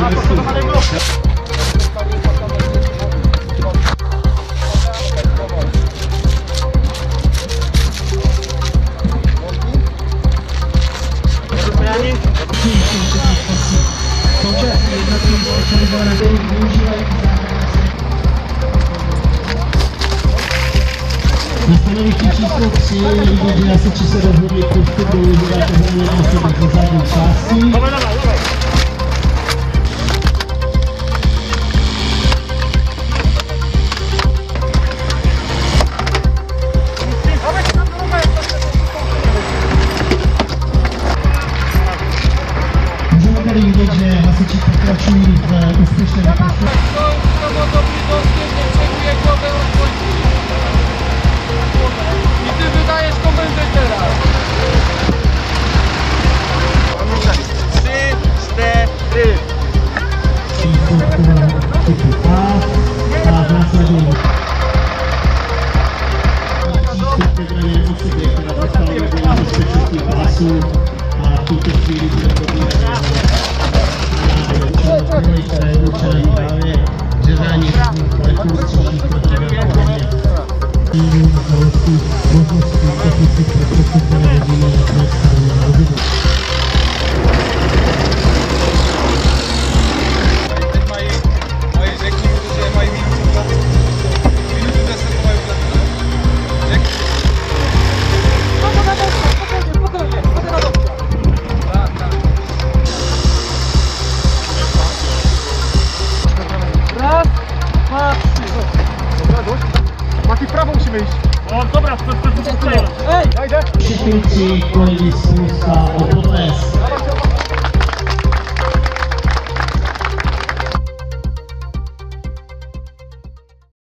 Na stanovišti číslo 3 vidíte, že hasiči se rozhodli postup do vozidla ohrožené osoby ze zadní části. Můžeme tady vidět, že hasiči pokračují v úspěšném vyprošťování. I ty wydajesz komendę teraz. 3, 4. Typu A a následně přístup ke dané osobě, která dostala vedení bezpečnostních hlasů a v tuto chvíli bude probíhat které je určené právě řezání leků střešních potřebných poměrů. Na znalosti možností technických prostředků, které vidíme na té straně na vozidlu. Teď mají řekni, že mají minutu 10 mají uzavřené. Raz, dwa, trzy. Dobra, dość. Mati, prawo musimy iść. O, dobra, to. Ej, Všechny tři kolegy spousta